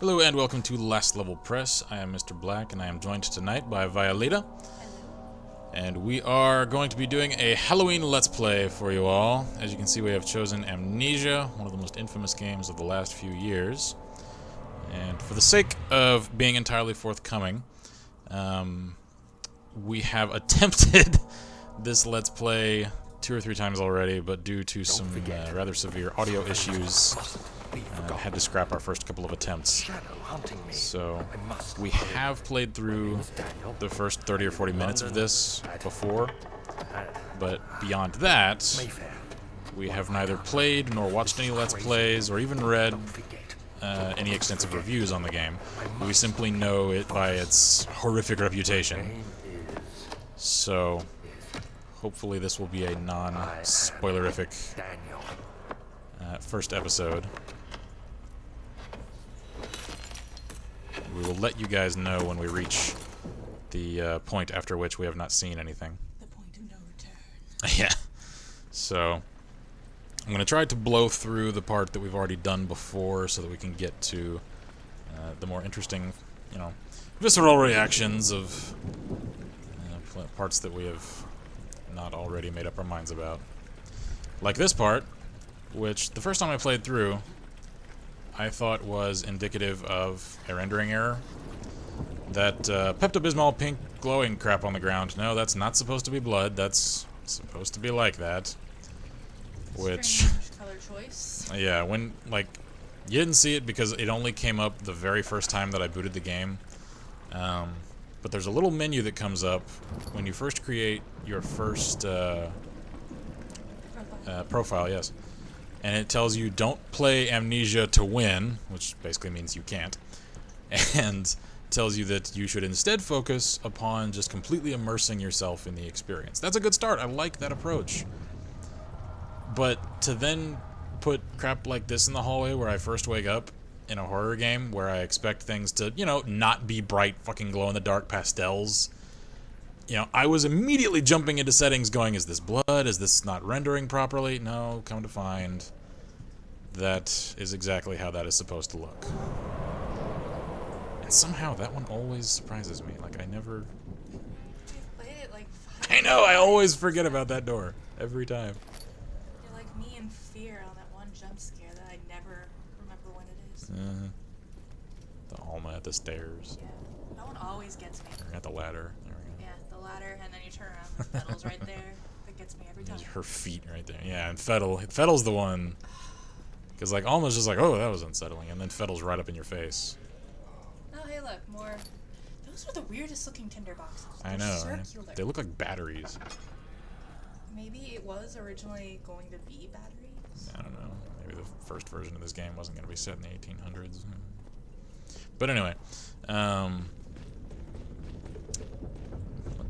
Hello and welcome to Last Level Press. I am Mr. Black and I am joined tonight by Violita. And we are going to be doing a Halloween Let's Play for you all. As you can see, we have chosen Amnesia, one of the most infamous games of the last few years. And for the sake of being entirely forthcoming, we have attempted this Let's Play 2 or 3 times already, but due to some rather severe audio issues, had to scrap our first couple of attempts. So we have played through the first 30 or 40 minutes of this before, but beyond that, we have neither played nor watched any Let's Plays or even read any extensive reviews on the game. We simply know it by its horrific reputation. So hopefully this will be a non-spoilerific first episode. We will let you guys know when we reach the point after which we have not seen anything. The point of no return. Yeah. So I'm going to try to blow through the part that we've already done before so that we can get to the more interesting, visceral reactions of parts that we have not already made up our minds about. Like this part, which the first time I played through, I thought was indicative of a rendering error. That Pepto-Bismol pink glowing crap on the ground. No, that's not supposed to be blood. That's supposed to be like that. Which, strange color choice. Yeah, when, you didn't see it because it only came up the very first time that I booted the game. But there's a little menu that comes up when you first create your first profile, yes. And it tells you don't play Amnesia to win, which basically means you can't. And tells you that you should instead focus upon just completely immersing yourself in the experience. That's a good start. I like that approach. But to then put crap like this in the hallway where I first wake up in a horror game where I expect things to, not be bright fucking glow-in-the-dark pastels. I was immediately jumping into settings going, is this blood? Is this not rendering properly? No, come to find, that is exactly how that is supposed to look. And somehow that one always surprises me. I never... I've played it like 5 I know, I always forget about that door. Every time. You're like me in fear on that one jump scare that I never remember when it is. The Alma at the stairs. Yeah, that one always gets me. Or at the ladder. There we go. Yeah, the ladder, and then you turn around, the Fettle's right there. That gets me every time. Her feet right there. Yeah, and Fettel's the one. Because, Alma's just like, oh, that was unsettling. And then Fettel's right up in your face. Oh, hey, look, more. Those are the weirdest looking tinderboxes. I They're know, right? circular. They look like batteries. Maybe it was originally going to be batteries. I don't know. Maybe the first version of this game wasn't going to be set in the 1800s. But anyway, what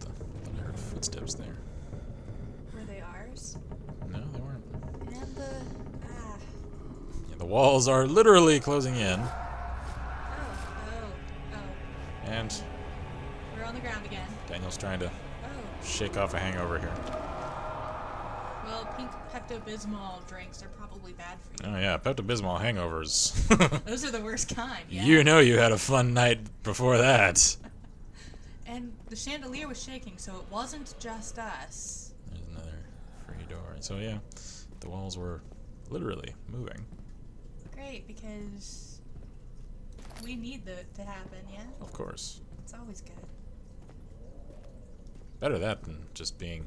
the? I thought I heard footsteps there. Were they ours? No, they weren't. And the Yeah, the walls are literally closing in, oh. and We're on the ground again. Daniel's trying to Oh. shake off a hangover here. Well, pink Pepto-Bismol drinks are probably bad for you. Oh yeah, Pepto-Bismol hangovers. Those are the worst kind, yeah. You know you had a fun night before that. And the chandelier was shaking, so it wasn't just us. There's another free door. So yeah, the walls were literally moving. Great, because we need that to happen, yeah? Of course. It's always good. Better that than just being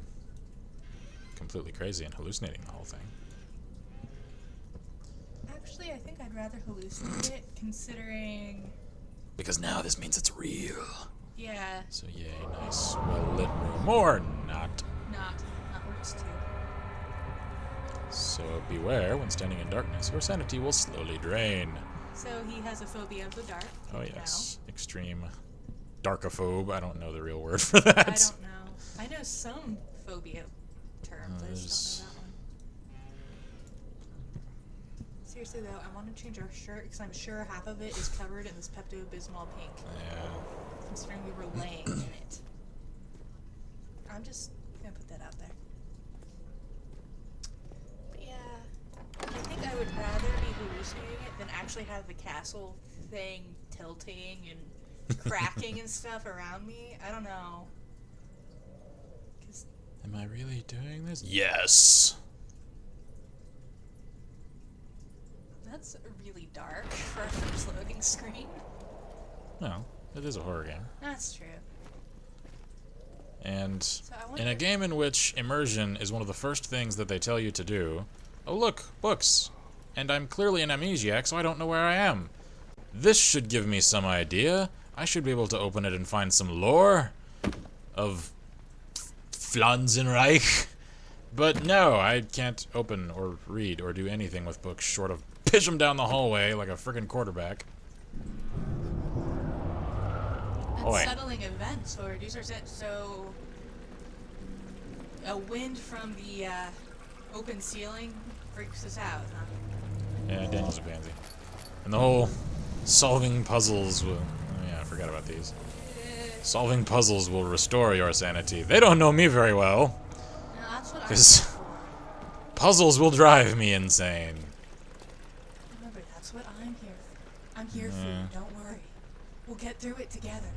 completely crazy and hallucinating the whole thing. Actually, I think I'd rather hallucinate it, considering... Because now this means it's real. Yeah, So yay, nice, well-lit room. Or not. not works too. So beware, when standing in darkness, your sanity will slowly drain. So he has a phobia of the dark. Oh good to yes, extreme darkophobe. I don't know the real word for that. know. I don't know. I know some phobia terms, I just don't know that one. Seriously though, I want to change our shirt because I'm sure half of it is covered in this Pepto-Bismol pink. Yeah. Considering we were laying in it. I'm just gonna put that out there. But yeah, I think I would rather be hallucinating it than actually have the castle thing tilting and cracking and stuff around me. I don't know. Am I really doing this? Yes! That's really dark for a first loading screen. Well, it is a horror game. That's true. And So in a game in which immersion is one of the first things that they tell you to do, oh look, books. And I'm clearly an amnesiac, so I don't know where I am. This should give me some idea. I should be able to open it and find some lore of Flanzenreich. But no, I can't open or read or do anything with books short of pitch them down the hallway like a friggin' quarterback. Unsettling events or reducer set, so a wind from the open ceiling freaks us out, huh? Yeah, Daniel's a pansy. And the whole solving puzzles will... Oh yeah, I forgot about these. Solving puzzles will restore your sanity. They don't know me very well. No, that's what Because puzzles will drive me insane. Remember, that's what I'm here for. I'm here for you, don't worry. We'll get through it together.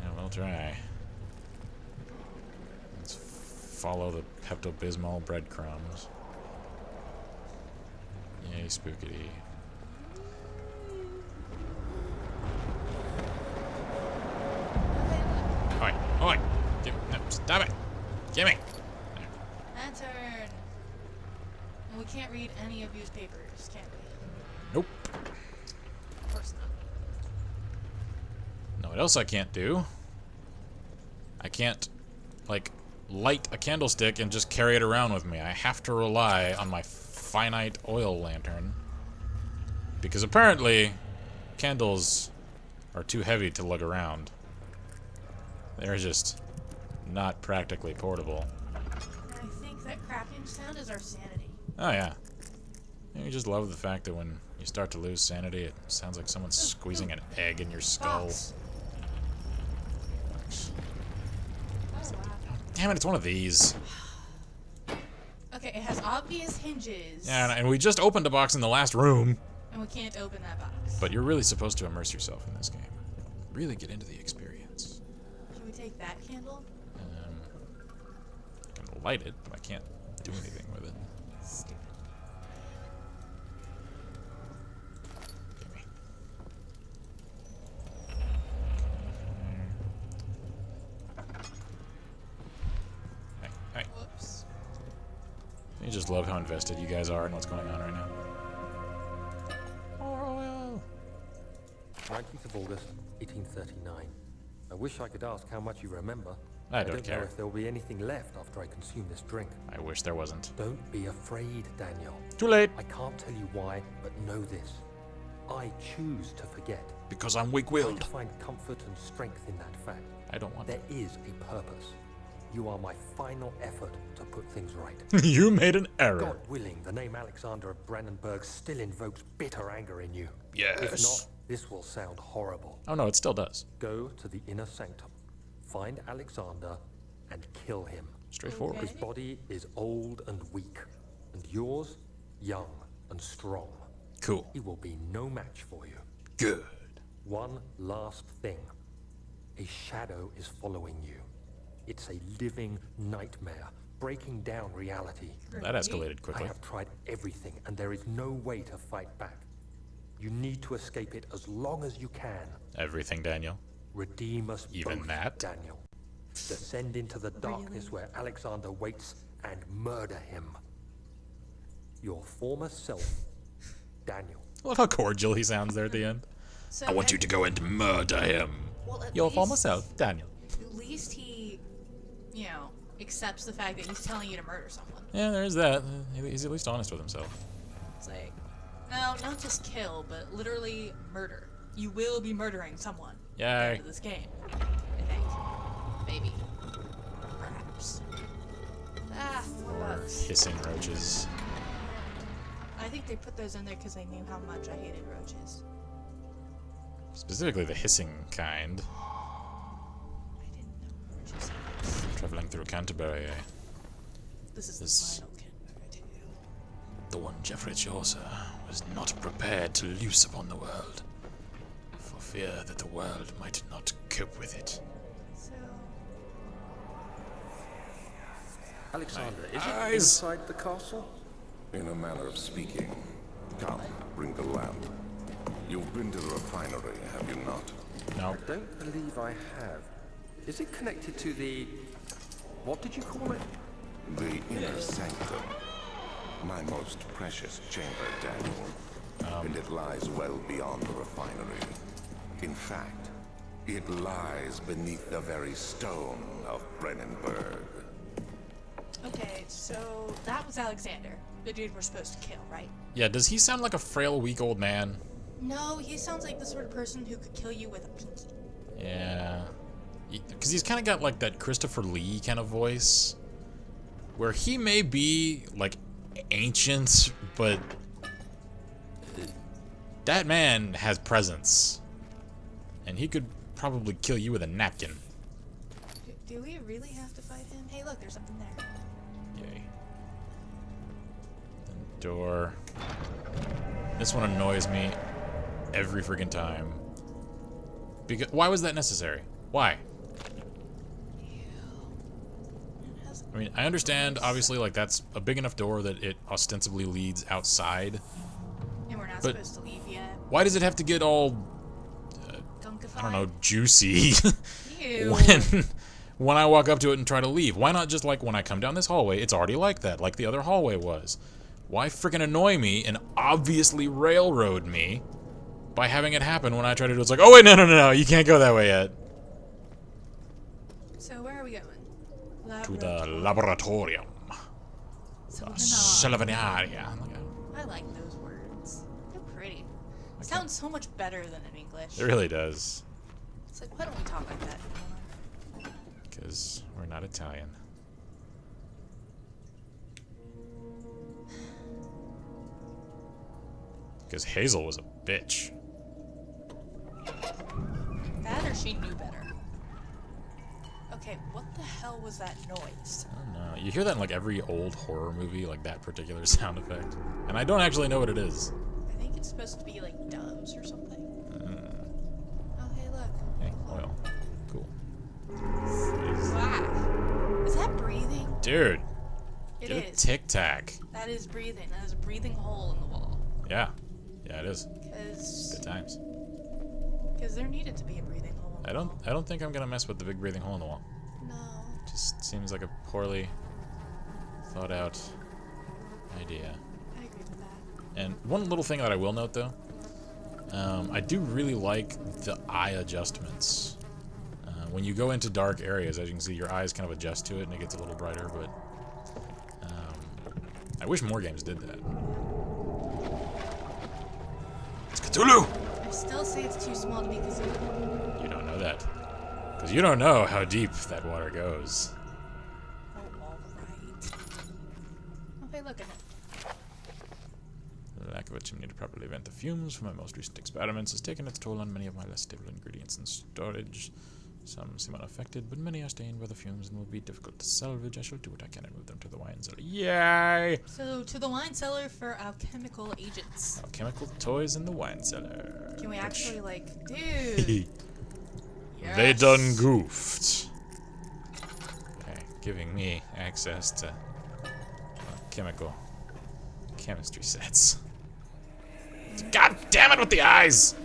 Yeah, we'll try. Let's follow the Pepto-Bismol breadcrumbs. Yay, spookity. Oi, oi! No, stop it! Gimme! Lantern! And we can't read any of these papers, can we? Nope. Of course not. Know what else I can't do? I can't, like, light a candlestick and just carry it around with me. I have to rely on my finite oil lantern. Because apparently, candles are too heavy to lug around. They're just not practically portable. I think that cracking sound is our sanity. Oh yeah. You just love the fact that when you start to lose sanity, it sounds like someone's squeezing an egg in your skull. Box. Damn it, it's one of these. Okay, it has obvious hinges. Yeah, and we just opened a box in the last room. And we can't open that box. But you're really supposed to immerse yourself in this game. Really get into the experience. Can we take that candle? I can light it, but I can't do anything with it. Stupid. Gimme. Hey. Whoops. You just love how invested you guys are in what's going on right now. 19th of August, 1839. I wish I could ask how much you remember. I don't know care. if there'll be anything left after I consume this drink. I wish there wasn't. Don't be afraid, Daniel. Too late. I can't tell you why, but know this. I choose to forget. Because I'm I weak-willed. find comfort and strength in that fact. I don't want There is a purpose. You are my final effort to put things right. You made an error. God willing, the name Alexander of Brandenburg still invokes bitter anger in you. Yes. If not, this will sound horrible. Oh no, it still does. Go to the inner sanctum, find Alexander, and kill him. Straightforward. His body is old and weak, and yours, young and strong. Cool. He will be no match for you. Good. One last thing. A shadow is following you. It's a living nightmare, breaking down reality. That escalated I quickly. have tried everything, and there is no way to fight back. You need to escape it as long as you can. Everything, Daniel. Redeem us Even both, that? Daniel. Descend into the darkness where Alexander waits and murder him. Your former self, Daniel. I love how cordial he sounds there at the end. So I want you to go and murder him. Well, at Your least- former self, Daniel. At least he, you know, accepts the fact that he's telling you to murder someone. Yeah, there's that. He's at least honest with himself. It's like, no, not just kill, but literally murder. You will be murdering someone at the Yay. end of this game. I think. Maybe. Perhaps. Ah, bugs. Hissing roaches. I think they put those in there because they knew how much I hated roaches. Specifically the hissing kind. I didn't know roaches hiss. Traveling through Canterbury, This is This- the final Canberra tale. the one Jeffrey Chaucer was not prepared to loose upon the world, for fear that the world might not cope with it. So, Alexander, is eyes. it inside the castle? In a manner of speaking. Come, bring the lamp. You've been to the refinery, have you not? No. I don't believe I have. Is it connected to the... what did you call it? The inner sanctum. My most precious chamber, Daniel. And it lies well beyond the refinery. In fact, it lies beneath the very stone of Brennenburg. okay, so that was Alexander, the dude we're supposed to kill, right? Yeah, does he sound like a frail, weak old man? No, he sounds like the sort of person who could kill you with a pinky. Yeah. Because he's kind of got like that Christopher Lee kind of voice. Where he may be like ancient, but that man has presence. And he could probably kill you with a napkin. Do we really have to fight him? Hey, look, there's something there. Yay. And door. This one annoys me every freaking time. Because why was that necessary? Why? I mean, I understand, obviously, like, that's a big enough door that it ostensibly leads outside. And we're not But- supposed to leave yet. Why does it have to get all, Gunkified? I don't know, juicy Ew. when I walk up to it and try to leave? Why not just, like, when I come down this hallway, it's already like that, like the other hallway was? Why freaking annoy me and obviously railroad me by having it happen when I try to do it? It's like, oh, wait, no, you can't go that way yet. So where are we going? To the laboratorium. Laboratory. Salvinaria. I like those words. They're pretty. It sounds so much better than in English. It really does. It's like, why don't we talk like that? Because we're not Italian. Because Hazel was a bitch. That or she knew better. Okay, what the hell was that noise? I don't know. You hear that in like every old horror movie, like that particular sound effect. And I don't actually know what it is. I think it's supposed to be like doves or something. Oh, hey, look. Hey, oil. Cool. Wow. Is that breathing? Dude, It get a is. tic tac. That is breathing. That is a breathing hole in the wall. Yeah. Yeah, it is. Good times. Because there needed to be a breathing hole in the wall. I don't think I'm gonna mess with the big breathing hole in the wall. No. Just seems like a poorly thought out idea. I agree with that. And one little thing that I will note though, I do really like the eye adjustments. When you go into dark areas, as you can see, your eyes kind of adjust to it and it gets a little brighter, but I wish more games did that. It's Cthulhu! I still say it's too small to be Cthulhu. You don't know that. Because you don't know how deep that water goes. Oh, all right. Oh, hey, look at it. The lack of a chimney to properly vent the fumes from my most recent experiments has taken its toll on many of my less stable ingredients in storage. Some seem unaffected, but many are stained by the fumes and will be difficult to salvage. I shall do what I can and move them to the wine cellar. Yay! So, to the wine cellar for alchemical agents. Chemical toys in the wine cellar. Can we actually, like, dude? They Yes. done goofed. Okay, giving me access to chemistry sets. God damn it with the eyes!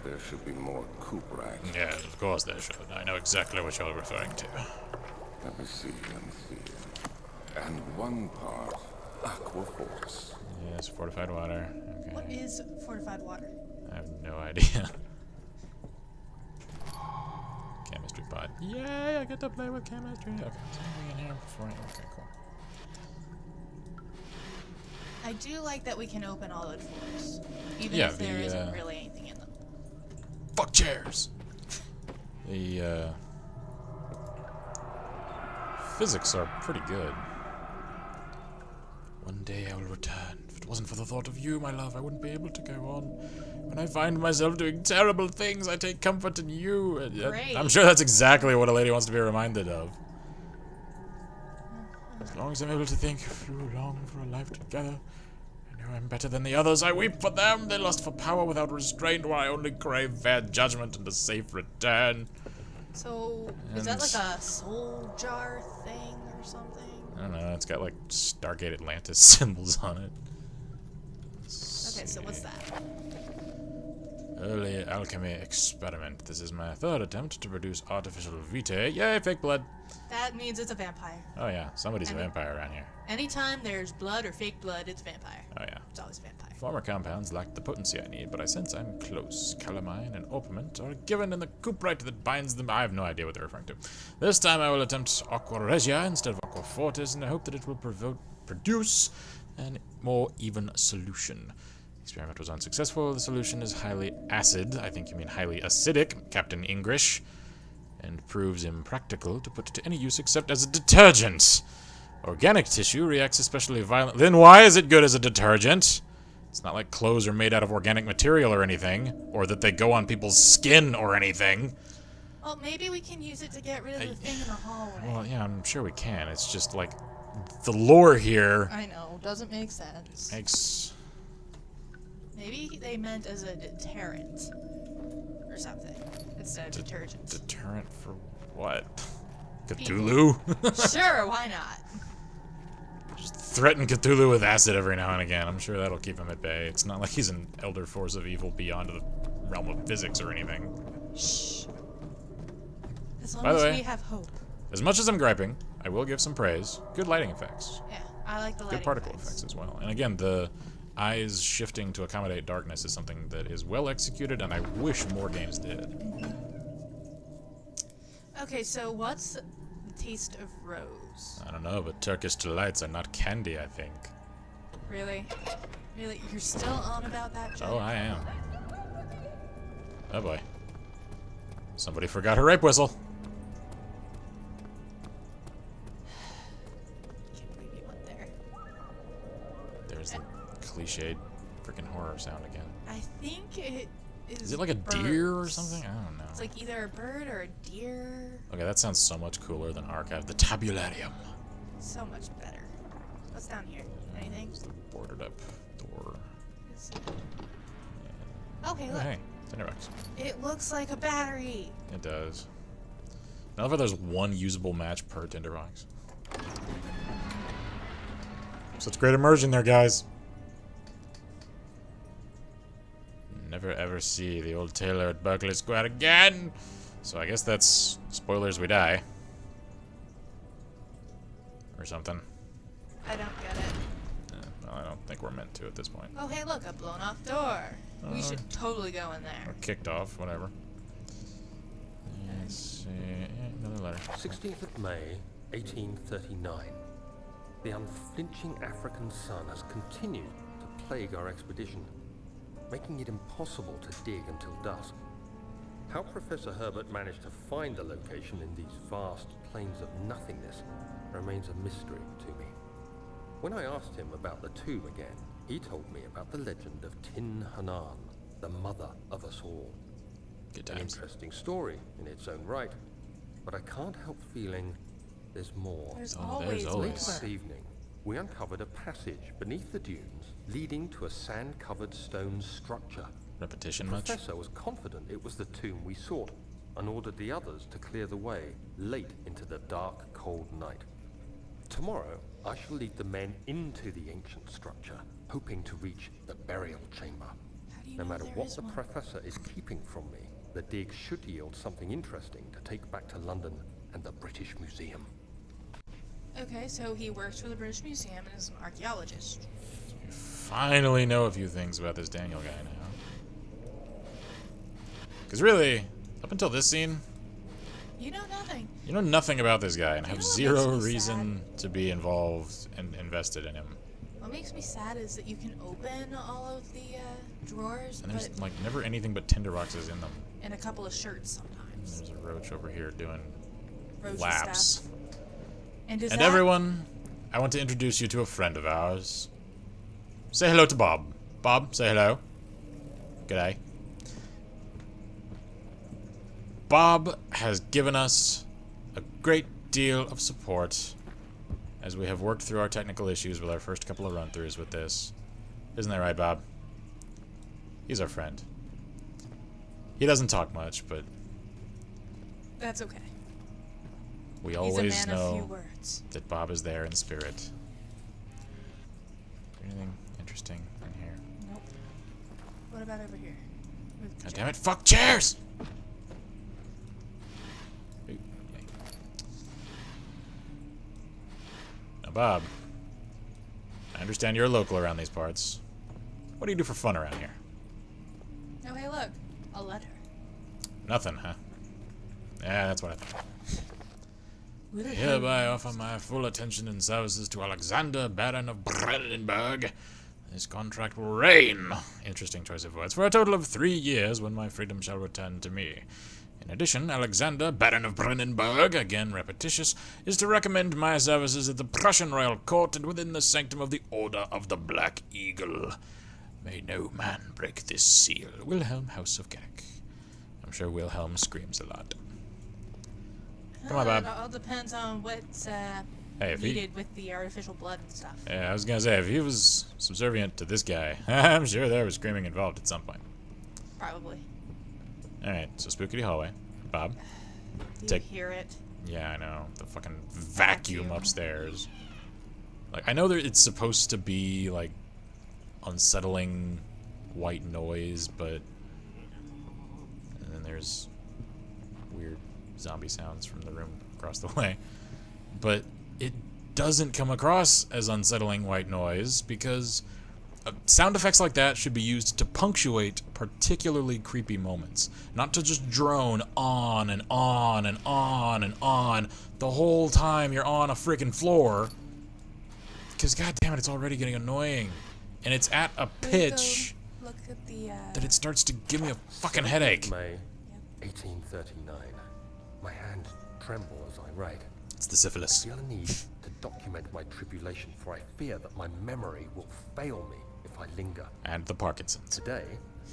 There should be more coop racks. Yes, of course there should. I know exactly what you're referring to. Let me see. And one part aqua force. Yes, fortified water. Okay. What is fortified water? I have no idea. Chemistry pod. Yay, I get to play with chemistry. Okay, something in here before okay, cool. I do like that we can open all the drawers, even Yeah, if there the, isn't really anything in them. Fuck chairs! The, physics are pretty good. One day I will return. If it wasn't for the thought of you, my love, I wouldn't be able to go on. When I find myself doing terrible things, I take comfort in you. And, Great. I'm sure that's exactly what a lady wants to be reminded of. As long as I'm able to think, through long for a life together. I know I'm better than the others. I weep for them. They lust for power without restraint, while I only crave fair judgment and a safe return. So, is that like a soul jar thing or something? I don't know. It's got like Stargate Atlantis symbols on it. Okay, so what's that? Early alchemy experiment. This is my third attempt to produce artificial vitae. Yay, fake blood. That means it's a vampire. Oh yeah, somebody's a vampire around here. Anytime there's blood or fake blood, it's a vampire. Oh yeah. It's always a vampire. Former compounds lacked the potency I need, but I sense I'm close. Calamine and orpiment are given in the cuprite that binds them. I have no idea what they're referring to. This time I will attempt aqua regia instead of aqua fortis, and I hope that it will produce a more even solution. The experiment was unsuccessful. The solution is highly acid. I think you mean highly acidic, Captain English, and proves impractical to put to any use except as a detergent. Organic tissue reacts especially violently. Then why is it good as a detergent? It's not like clothes are made out of organic material or anything, or that they go on people's skin or anything. Well, maybe we can use it to get rid of the thing in the hallway. Well, yeah, I'm sure we can. It's just like the lore here I know, doesn't make sense. makes... Maybe they meant as a deterrent or something instead of detergent. Deterrent for what? Cthulhu? Sure, why not? Just threaten Cthulhu with acid every now and again. I'm sure that'll keep him at bay. It's not like he's an elder force of evil beyond the realm of physics or anything. Shh. As long By the as way, we have hope. As much as I'm griping, I will give some praise. Good lighting effects. Yeah, I like the lighting Good particle effects as well. And again, the eyes shifting to accommodate darkness is something that is well executed, and I wish more games did. Okay, so what's the taste of rose? I don't know, but Turkish delights are not candy, I think. Really? Really? You're still on about that, Jake? Oh, I am. Oh boy. Somebody forgot her rape whistle. Can't believe you went there. There's the cliched freaking horror sound again. I think it is. Is it like a deer or birds. something? I don't know. It's like either a bird or a deer. Okay, that sounds so much cooler than Archive. The Tabularium. So much better. What's down here? Anything? It's the boarded up door. Is it- Okay, Oh, look. hey, Tinderbox. It looks like a battery. It does. I love how there's one usable match per tinderbox. Such great immersion there, guys. Never ever see the old tailor at Berkeley Square again. So I guess that's spoilers, we die. Or something. I don't get it. Well, I don't think we're meant to at this point. Oh, hey, look, a blown off door. We should totally go in Or there. kicked off, whatever. Let's see. Another letter. 16th of May, 1839. The unflinching African sun has continued to plague our expedition, making it impossible to dig until dusk. How Professor Herbert managed to find the location in these vast plains of nothingness remains a mystery to me. When I asked him about the tomb again, he told me about the legend of Tin Hanan, the mother of us all. Good An times. interesting story in its own right, but I can't help feeling there's more. There's Oh, always there's always. Later that evening, we uncovered a passage beneath the dunes leading to a sand-covered stone structure. Repetition The much? professor was confident it was the tomb we sought and ordered the others to clear the way late into the dark, cold night. Tomorrow, I shall lead the men into the ancient structure, hoping to reach the burial chamber. How do you No know matter there what is the one? professor is keeping from me, the dig should yield something interesting to take back to London and the British Museum. Okay, so he works for the British Museum and is an archaeologist. You finally know a few things about this Daniel guy now. Because really, up until this scene, You know nothing. you know nothing about this guy and You have know what zero makes me reason to be involved and invested in him. What makes me sad is that you can open all of the drawers, And there's but like never anything but tinderboxes in them. and a couple of shirts sometimes. There's a roach over here doing Roachy laps. stuff. And, And everyone, I want to introduce you to a friend of ours. Say hello to Bob. Bob, say hello. G'day. Bob has given us a great deal of support as we have worked through our technical issues with our first couple of run-throughs with this. Isn't that right, Bob? He's our friend. He doesn't talk much, but That's okay. we He's always a man of few know words. that Bob is there in spirit. Anything interesting in here? Nope. What about over here? God damn it! Fuck chairs! Ooh, yay. Now, Bob, I understand you're local around these parts. What do you do for fun around here? Oh, hey, look. A letter. Nothing, huh? Yeah, that's what I thought. What a Hereby offer my full attention and services to Alexander, Baron of Brandenburg. This contract will reign, interesting choice of words, for a total of 3 years when my freedom shall return to me. In addition, Alexander, Baron of Brandenburg, again repetitious, is to recommend my services at the Prussian royal court and within the sanctum of the Order of the Black Eagle. May no man break this seal. Wilhelm, House of Garrick. I'm sure Wilhelm screams a lot. Come on, Bob. It all depends on what's Hey, if he... needed with the artificial blood and stuff. Yeah, I was gonna say, if he was subservient to this guy, I'm sure there was screaming involved at some point. Probably. Alright, so spookity hallway. Bob? Do you Take- hear it? Yeah, I know. The fucking vacuum upstairs. Like, I know that it's supposed to be, like, unsettling white noise, but... And then there's weird zombie sounds from the room across the way. But it doesn't come across as unsettling white noise because sound effects like that should be used to punctuate particularly creepy moments, not to just drone on and on and on and on the whole time you're on a freaking floor. Because goddamn it, it's already getting annoying, and it's at a pitch Look at the that it starts to give me a fucking headache. May 1839. My hands tremble as I write. It's the syphilis. I feel a need to document my tribulation, for I fear that my memory will fail me if I linger. And the Parkinson's. Today,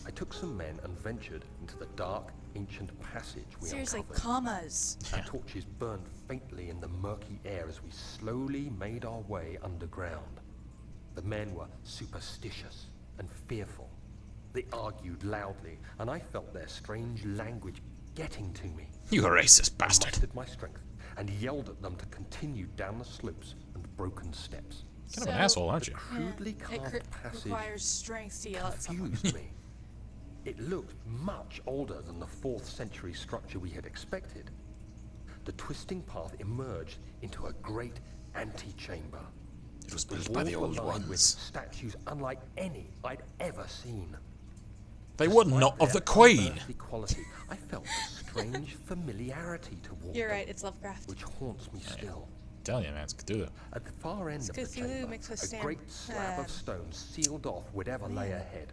I took some men and ventured into the dark, ancient passage we seriously uncovered. commas. Our torches burned faintly in the murky air as we slowly made our way underground. The men were superstitious and fearful. They argued loudly, and I felt their strange language getting to me. You racist I bastard. mustered my strength and yelled at them to continue down the slopes and broken steps. Kind of an asshole, aren't you? Crudely It carved passage requires strength to yell at someone. confused me. It looked much older than the 4th century structure we had expected. The twisting path emerged into a great antechamber. It was built by the Walls old were lined with ones. statues unlike any I'd ever seen. They were not of the Queen. Earthly quality, I felt a strange familiarity toward You're them, right, it's Lovecraft. which haunts me still. Tell you, man, it's Cthulhu. At the far end of the Cthulhu chamber, mixed with a Sam- great slab of stone sealed off whatever lay ahead.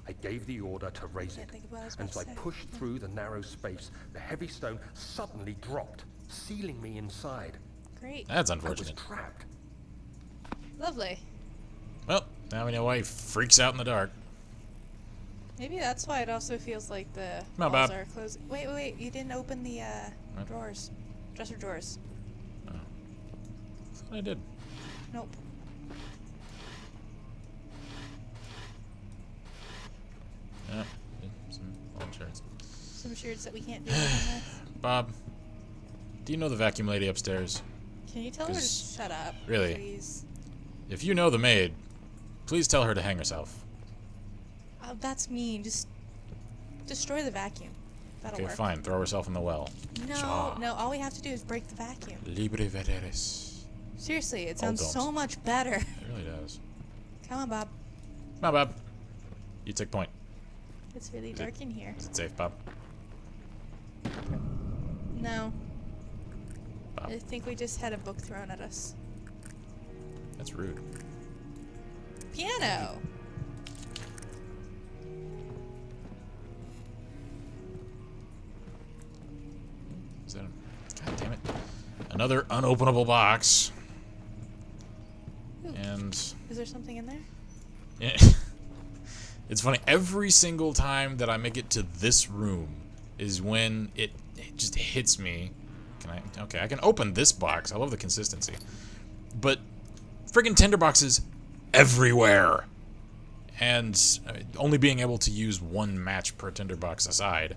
I gave the order to raise Can't it, think of what I was and about as I to say. pushed through the narrow space, the heavy stone suddenly dropped, sealing me inside. Great. That's I was unfortunate. trapped. Lovely. Well, now we know why he freaks out in the dark. Maybe that's why it also feels like the Come on, walls Bob. are closing. Wait, wait, wait. You didn't open the What? drawers. Dresser drawers. I did. Nope. Yeah, some old shirts. Some shirts that we can't do anything with. Bob, do you know the vacuum lady upstairs? Can you tell her to 'Cause- shut up? really? Please. If you know the maid, please tell her to hang herself. Oh, that's mean. Just destroy the vacuum. That'll Okay, work. fine. Throw herself in the well. No, Shaw. no. All we have to do is break the vacuum. Libre veteris. Seriously, it Old sounds domes. so much better. It really does. Come on, Bob. Come on, Bob. You take point. It's really Is dark in here. Is it safe, Bob? No. Bob. I think we just had a book thrown at us. That's rude. Piano! Is that God damn it. Another unopenable box. Ooh. And Is there something in there? yeah. It's funny, every single time that I make it to this room is when it just hits me. Can I? Okay, I can open this box. I love the consistency. but friggin' tinderboxes everywhere. And only being able to use one match per tinderbox aside,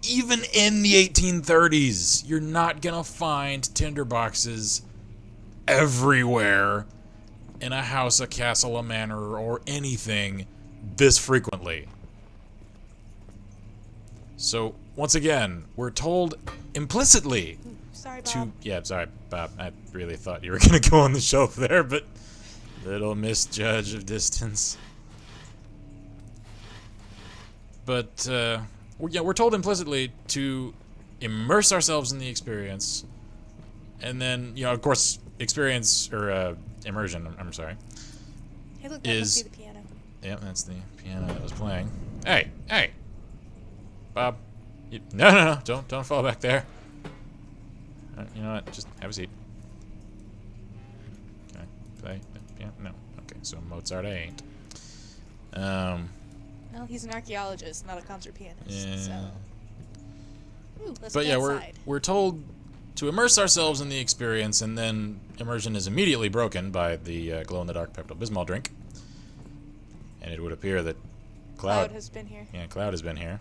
even in the 1830s, you're not gonna find tinderboxes everywhere in a house, a castle, a manor, or anything this frequently. So, once again, we're told implicitly Sorry, Bob. to... Yeah, sorry, Bob. I really thought you were gonna go on the shelf there, but... Little misjudge of distance. But, we're told implicitly to immerse ourselves in the experience, and then, of course, experience, or, immersion, I'm sorry. Hey, look, that must be the piano. Yep, that's the piano that was playing. Hey! Bob. No, don't fall back there. You know what, just have a seat. Can I play the piano? No. Okay, so Mozart I ain't. Well, he's an archaeologist, not a concert pianist. Yeah. So. Ooh, let's But go yeah, outside. we're told to immerse ourselves in the experience, and then immersion is immediately broken by the glow-in-the-dark Pepto-Bismol drink. And it would appear that Cloud has been here. Yeah, Cloud has been here.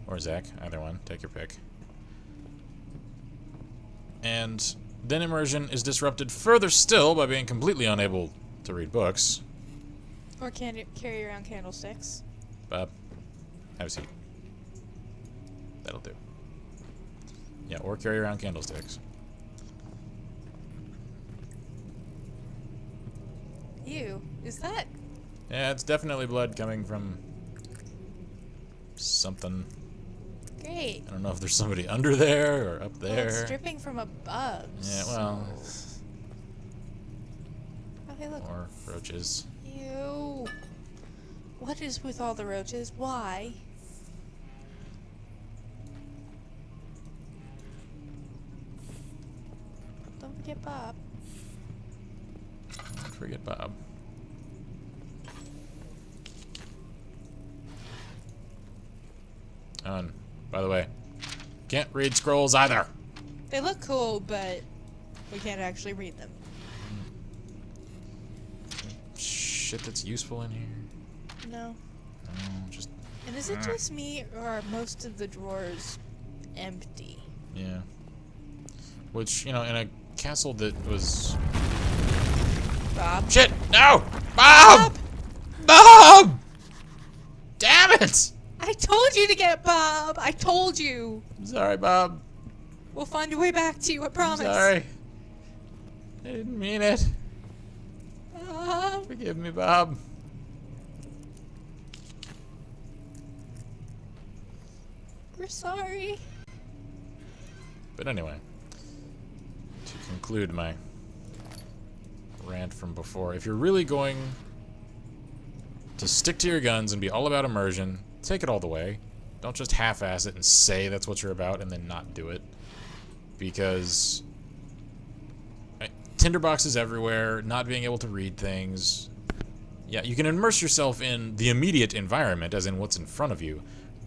Or Zach, either one. Take your pick. And then immersion is disrupted further still by being completely unable to read books. Or carry around candlesticks. Bob, have a seat. That'll do. Yeah, or carry around candlesticks. Ew, is that? Yeah, it's definitely blood coming from something. Great. I don't know if there's somebody under there or up Well, there. it's dripping from above. Yeah, well, Oh, hey, look. or roaches. Ew. What is with all the roaches? Why? Don't forget Bob. Don't forget Bob. Oh, and by the way, can't read scrolls either. They look cool, but we can't actually read them. Shit that's useful in here. No. Just And is it just me, or are most of the drawers empty? yeah. Which, in a castle that was... Bob? Shit! No! Bob! Bob! Damn it! I told you to get Bob! I told you! I'm sorry, Bob. We'll find a way back to you, I promise. Sorry. I didn't mean it. Bob. Forgive me, Bob. We're sorry. But anyway, to conclude my rant from before, if you're really going to stick to your guns and be all about immersion, take it all the way. Don't just half-ass it and say that's what you're about and then not do it. Because tinderboxes everywhere, not being able to read things. Yeah, you can immerse yourself in the immediate environment, as in what's in front of you,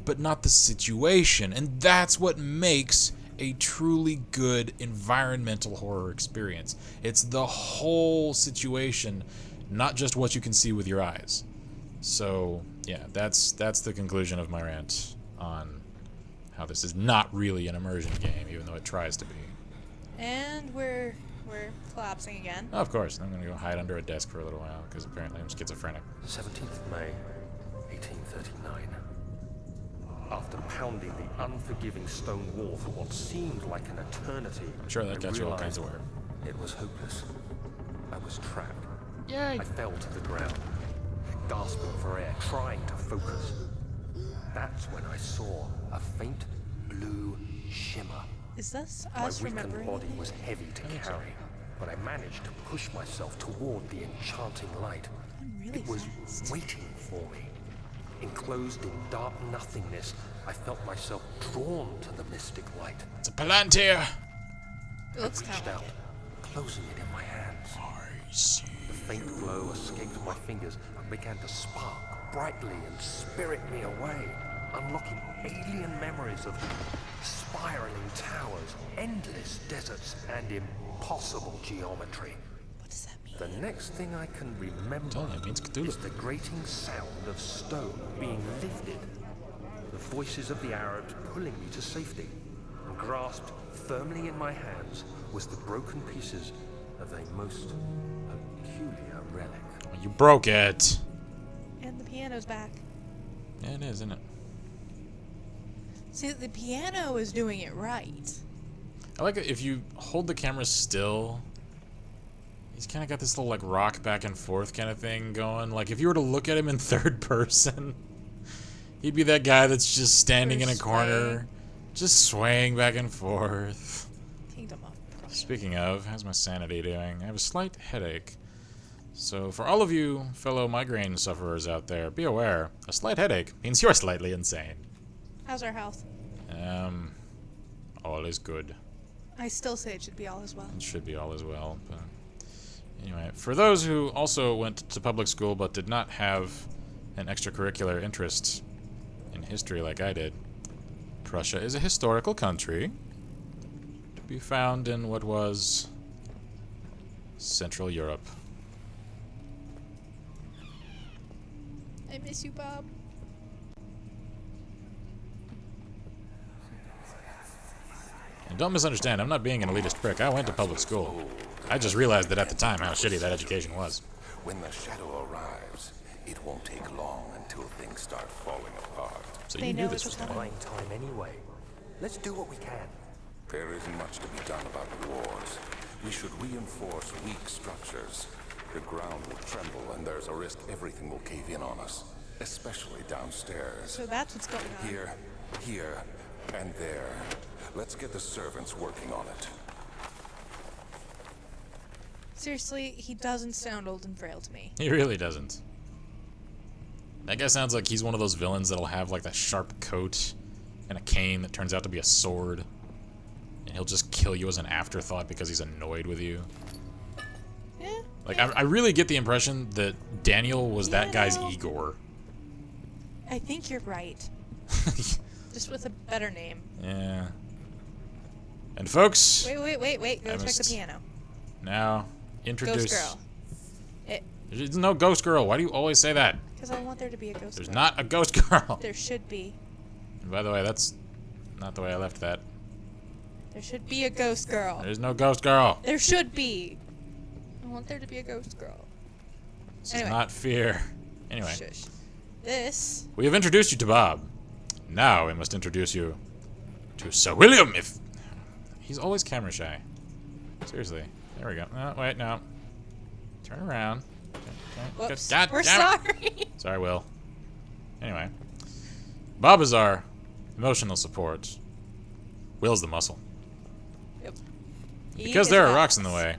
but not the situation. And that's what makes a truly good environmental horror experience. It's the whole situation, not just what you can see with your eyes. So, yeah, that's the conclusion of my rant on how this is not really an immersion game, even though it tries to be. And we're collapsing again. Oh, of course, I'm gonna go hide under a desk for a little while, because apparently I'm schizophrenic. 17th May, 1839. After pounding the unforgiving stone wall for what seemed like an eternity, I'm sure that got you all kinds of realized work. it was hopeless. I was trapped. Yay! I fell to the ground, gasping for air, trying to focus. That's when I saw a faint blue shimmer. Is this My us weakened remembering? body was heavy to think so. carry, but I managed to push myself toward the enchanting light. I'm really It was fast. waiting for me. Enclosed in dark nothingness, I felt myself drawn to the mystic light. It's a Palantir! It looks I kind reached of out, like it. closing it in my hands. I see. The faint glow escaped my fingers and began to spark brightly and spirit me away, unlocking alien memories of spiraling towers, endless deserts, and impossible geometry. What does that mean? The next thing I can remember It means Cthulhu. is the grating sound of stone being lifted, the voices of the Arabs pulling me to safety, and grasped firmly in my hands was the broken pieces of a most peculiar relic. You broke it. And the piano's back. Yeah, it is, isn't it? See, the piano is doing it right. I like it if you hold the camera still. He's kind of got this little like rock back and forth kind of thing going. Like if you were to look at him in third person, he'd be that guy that's just standing in a corner, just swaying back and forth. Kingdom of Prussia. Speaking of, how's my sanity doing? I have a slight headache. So for all of you fellow migraine sufferers out there, be aware, a slight headache means you're slightly insane. How's our health? All is good. I still say it should be all as well. It should be all as well. But anyway, for those who also went to public school but did not have an extracurricular interest in history like I did, Prussia is a historical country to be found in what was Central Europe. I miss you, Bob. And don't misunderstand, I'm not being an elitist prick. I went to public school. I just realized that at the time how shitty that education was. When the shadow arrives, it won't take long until things start falling apart. So They you know knew this it's was coming. Buying time anyway. Let's do what we can. There isn't much to be done about wars. We should reinforce weak structures. The ground will tremble and there's a risk everything will cave in on us, especially downstairs. So that's what's going on. Here, and there. Let's get the servants working on it. Seriously, he doesn't sound old and frail to me. He really doesn't. That guy sounds like he's one of those villains that'll have like that sharp coat and a cane that turns out to be a sword. And he'll just kill you as an afterthought because he's annoyed with you. Yeah. Like, I really get the impression that Daniel was that guy's Igor. I think you're right. Just with a better name. Yeah. And folks, Wait. Go I check the missed. piano. now introduce... Ghost girl. There's no ghost girl. Why do you always say that? Because I want there to be a ghost There's girl. not a ghost girl. There should be. And by the way, that's not the way I left that. There should be a ghost girl. There's no ghost girl. There should be. I want there to be a ghost girl. This Anyway. is not fear. Anyway, Shush. This. we have introduced you to Bob. Now we must introduce you to Sir William. If he's always camera shy. Seriously. There we go. No, wait, no. Turn around. Okay. Whoops. God We're damn it. sorry. Sorry, Will. Anyway, Bob is our emotional support. Will's the muscle. Yep. Because there are rocks in the way,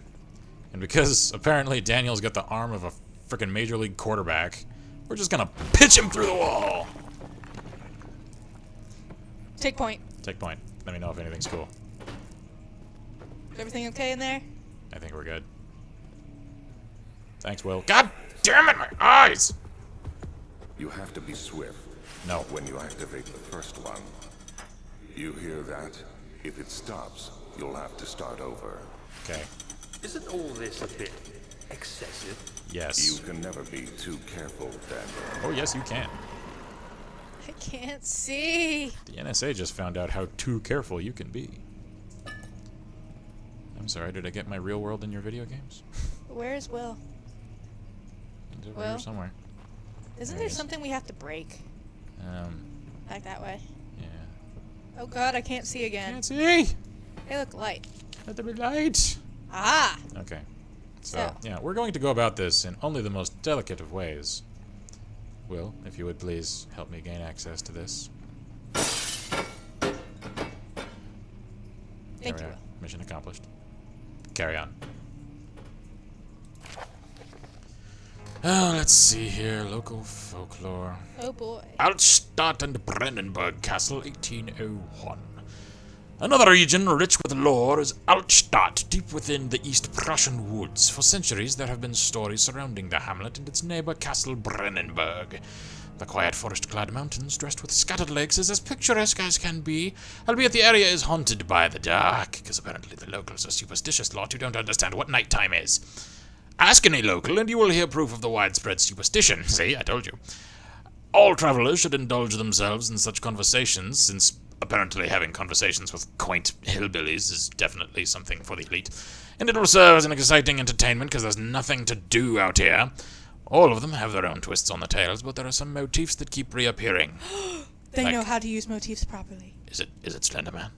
and because apparently Daniel's got the arm of a frickin' major league quarterback, we're just gonna pitch him through the wall. Take point. Take point. Let me know if anything's cool. Is everything okay in there? I think we're good. Thanks, Will. God damn it, my eyes! You have to be swift. No. When you activate the first one. You hear that? If it stops, you'll have to start over. Okay. Isn't all this a bit excessive? Yes. You can never be too careful, Daniel. Oh, yes, you can. I can't see. The NSA just found out how too careful you can be. I'm sorry, did I get my real world in your video games? Where's Will? It's over Will? here somewhere. Isn't There there he is. something we have to break? Back that way. Yeah. Oh god, I can't see again. Can't see! Hey, look, light. Let there be light! Ah! Okay. So, So. yeah, we're going to go about this in only the most delicate of ways. Will, if you would please help me gain access to this. Thank There you, we are. Will. Mission accomplished. Carry on. Oh, let's see here. Local folklore. Oh boy. Altstadt and Brandenburg Castle, 1801. Another region rich with lore is Altstadt, deep within the East Prussian woods. For centuries, there have been stories surrounding the hamlet and its neighbor Castle Brandenburg. The quiet forest-clad mountains, dressed with scattered lakes, is as picturesque as can be, albeit the area is haunted by the dark, because apparently the locals are superstitious lot who don't understand what nighttime is. Ask any local, and you will hear proof of the widespread superstition. See, I told you. All travelers should indulge themselves in such conversations, since apparently having conversations with quaint hillbillies is definitely something for the elite. And it will serve as an exciting entertainment, because there's nothing to do out here. All of them have their own twists on the tales, but there are some motifs that keep reappearing. They know how to use motifs properly. Is it Slender Man?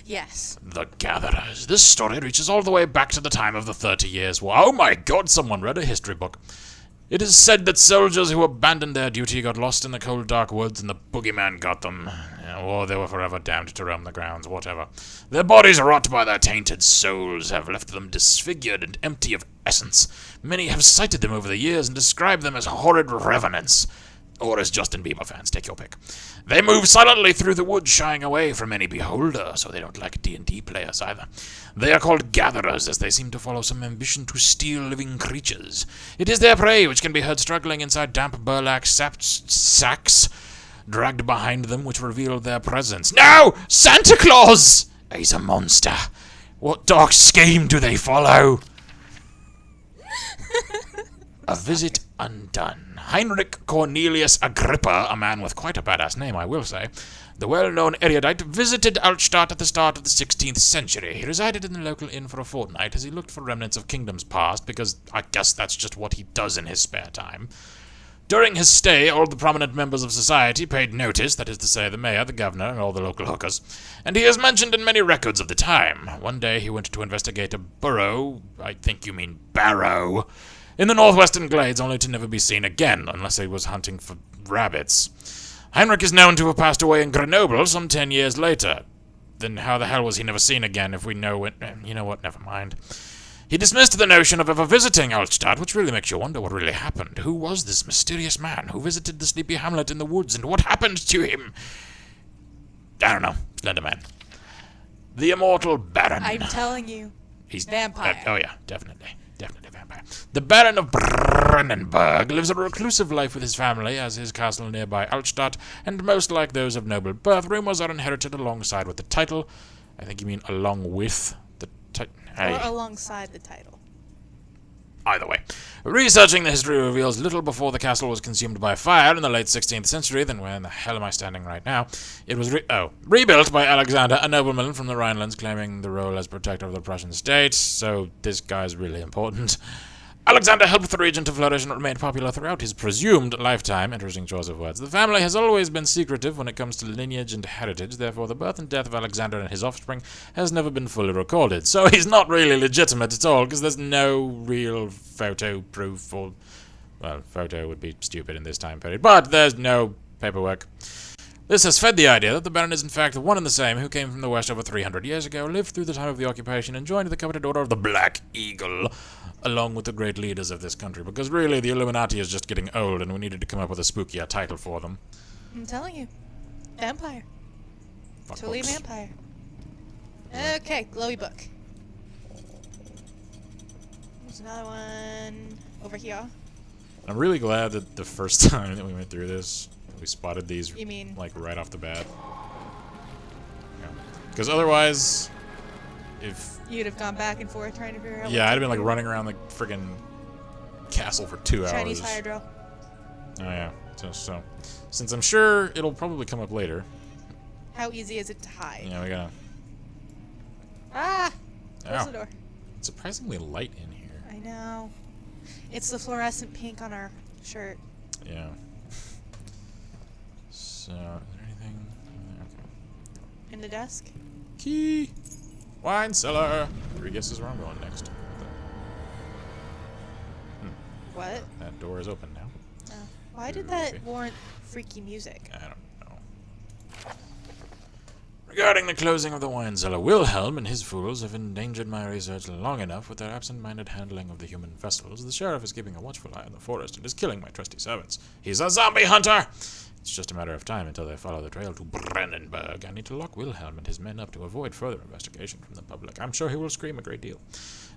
Yes. The Gatherers. This story reaches all the way back to the time of the 30 Years' War. Oh my god, someone read a history book. It is said that soldiers who abandoned their duty got lost in the cold, dark woods, and the boogeyman got them. Or they were forever damned to roam the grounds, whatever. Their bodies, wrought by their tainted souls, have left them disfigured and empty of essence. Many have cited them over the years and described them as horrid revenants. Or as Justin Bieber fans, take your pick. They move silently through the woods, shying away from any beholder, so they don't like D&D players either. They are called gatherers, as they seem to follow some ambition to steal living creatures. It is their prey which can be heard struggling inside damp burlap sacks, dragged behind them, which reveal their presence. No! Santa Claus! He's a monster. What dark scheme do they follow? A visit undone. Heinrich Cornelius Agrippa, a man with quite a badass name, I will say, the well-known erudite, visited Altstadt at the start of the 16th century. He resided in the local inn for a fortnight as he looked for remnants of kingdoms past, because I guess that's just what he does in his spare time. During his stay, all the prominent members of society paid notice, that is to say, the mayor, the governor, and all the local hookers, and he is mentioned in many records of the time. One day he went to investigate a burrow, I think you mean barrow, in the northwestern glades, only to never be seen again, unless he was hunting for rabbits. Heinrich is known to have passed away in Grenoble some 10 years later. Then how the hell was he never seen again if we know it? You know what, never mind. He dismissed the notion of ever visiting Altstadt, which really makes you wonder what really happened. Who was this mysterious man who visited the sleepy hamlet in the woods, and what happened to him? I don't know. Slender Man. The immortal Baron. I'm telling you. He's vampire. Oh yeah, definitely vampire. The Baron of Brennenburg lives a reclusive life with his family, as his castle nearby Altstadt, and most like those of noble birth, rumors are inherited alongside with the title. I think you mean along with the title. Or alongside the title. Either way. Researching the history reveals little before the castle was consumed by fire in the late 16th century, then where in the hell am I standing right now? It was rebuilt by Alexander, a nobleman from the Rhinelands, claiming the role as protector of the Prussian state, so this guy's really important. Alexander helped the region to flourish and remained popular throughout his presumed lifetime. Interesting choice of words. The family has always been secretive when it comes to lineage and heritage, therefore the birth and death of Alexander and his offspring has never been fully recorded. So he's not really legitimate at all, because there's no real photo proof, or, well, photo would be stupid in this time period, but there's no paperwork. This has fed the idea that the Baron is in fact one and the same who came from the west over 300 years ago, lived through the time of the occupation, and joined the coveted order of the Black Eagle, along with the great leaders of this country, because really the Illuminati is just getting old and we needed to come up with a spookier title for them. I'm telling you. Vampire. Fuck Totally books. vampire. Okay, glowy book. There's another one over here. I'm really glad that the first time that we went through this, we spotted these like right off the bat. Because otherwise, if... You'd have gone back and forth trying to figure out... Yeah, I'd have been like running around the friggin' castle for 2 hours. Chinese fire drill. Oh yeah, so since I'm sure it'll probably come up later. How easy is it to hide? Yeah, we gotta... Ah! Close Ow. the door. It's surprisingly light in here. I know. It's the fluorescent pink on our shirt. Yeah. So, is there anything? Okay. In the desk? Key! Wine cellar! 3 guesses where I'm going next. What? That door is open now. Oh. Why did that warrant freaky music? I don't know. Regarding the closing of the wine cellar, Wilhelm and his fools have endangered my research long enough with their absent-minded handling of the human vessels. The sheriff is keeping a watchful eye on the forest and is killing my trusty servants. He's a zombie hunter! It's just a matter of time until they follow the trail to Brandenburg. I need to lock Wilhelm and his men up to avoid further investigation from the public. I'm sure he will scream a great deal.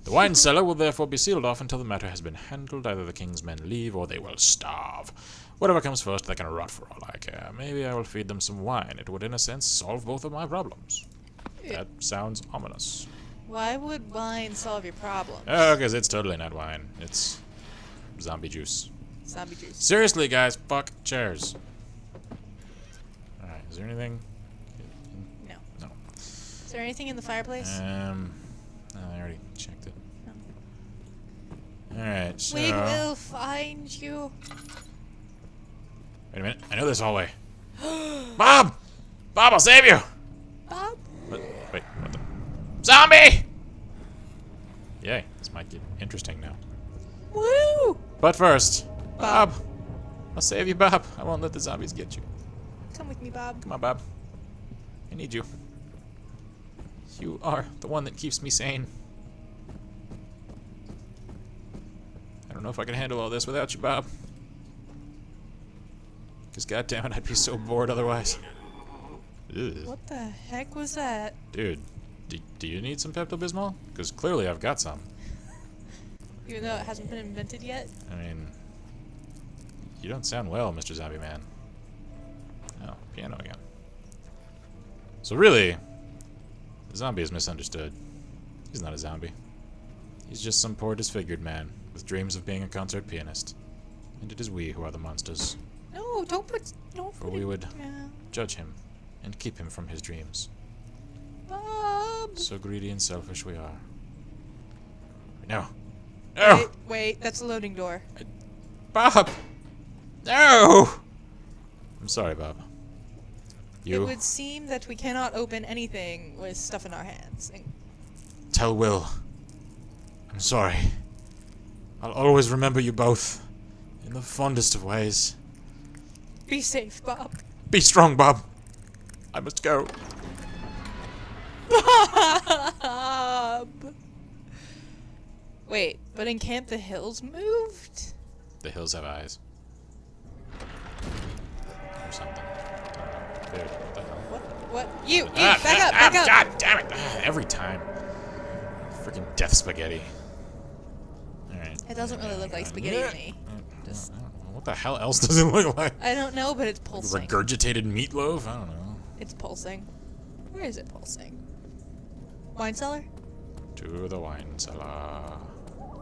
The wine cellar will therefore be sealed off until the matter has been handled. Either the king's men leave or they will starve. Whatever comes first, they can rot for all I care. Maybe I will feed them some wine. It would, in a sense, solve both of my problems. That sounds ominous. Why would wine solve your problems? Oh, because it's totally not wine. It's zombie juice. Zombie juice. Seriously, guys, fuck chairs. Alright, is there anything? No. No. Is there anything in the fireplace? No, I already checked it. Alright, so... We will find you. Wait a minute, I know this hallway. Bob! Bob, I'll save you! Bob? What? Wait, what the... Zombie! Yay, this might get interesting now. Woo! But first, Bob! I'll save you, Bob. I won't let the zombies get you. Come with me, Bob. Come on, Bob. I need you. You are the one that keeps me sane. I don't know if I can handle all this without you, Bob. Because goddammit, I'd be so bored otherwise. Ugh. What the heck was that? Dude, do you need some Pepto-Bismol? Because clearly I've got some. Even though it hasn't been invented yet? I mean, you don't sound well, Mr. Zombie Man. Oh, piano again. So really, the zombie is misunderstood. He's not a zombie. He's just some poor disfigured man with dreams of being a concert pianist. And it is we who are the monsters. No, don't put For we would Yeah. judge him and keep him from his dreams. Bob! So greedy and selfish we are. No. No! Wait, that's a loading door. Bob! No! I'm sorry, Bob. It would seem that we cannot open anything with stuff in our hands. Tell Will. I'm sorry. I'll always remember you both. In the fondest of ways. Be safe, Bob. Be strong, Bob. I must go. Bob! Wait, but in camp the hills moved? The hills have eyes. Or something. Dude, what the hell? What? You! Back up! Back up! God damn it! Every time. Freaking death spaghetti. Alright. It doesn't really look like spaghetti to me. Just, What the hell else does it look like? I don't know, but it's pulsing. Regurgitated meatloaf? I don't know. It's pulsing. Where is it pulsing? Wine cellar? To the wine cellar.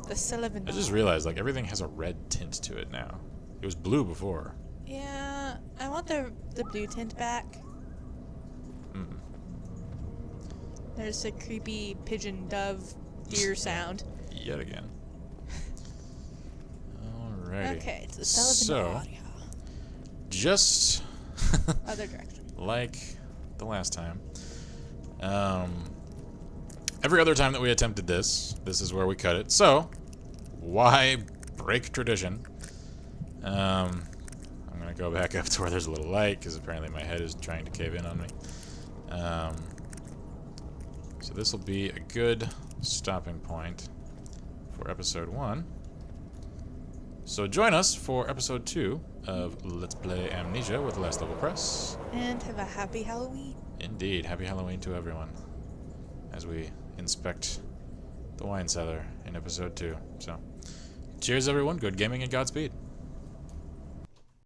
The Sullivan. I just realized, like, everything has a red tint to it now. It was blue before. Yeah, I want the blue tint back. There's a creepy pigeon dove deer sound. Yet again. Alrighty. Okay, it's the Sullivan audio. Just Other direction. like the last time. Every other time that we attempted this is where we cut it. So, why break tradition? I'm gonna go back up to where there's a little light, because apparently my head is trying to cave in on me. So this will be a good stopping point for episode 1. So join us for episode 2 of Let's Play Amnesia with Last Level Press. And have a happy Halloween. Indeed, happy Halloween to everyone as we inspect the wine cellar in episode 2. So, cheers everyone, good gaming and Godspeed.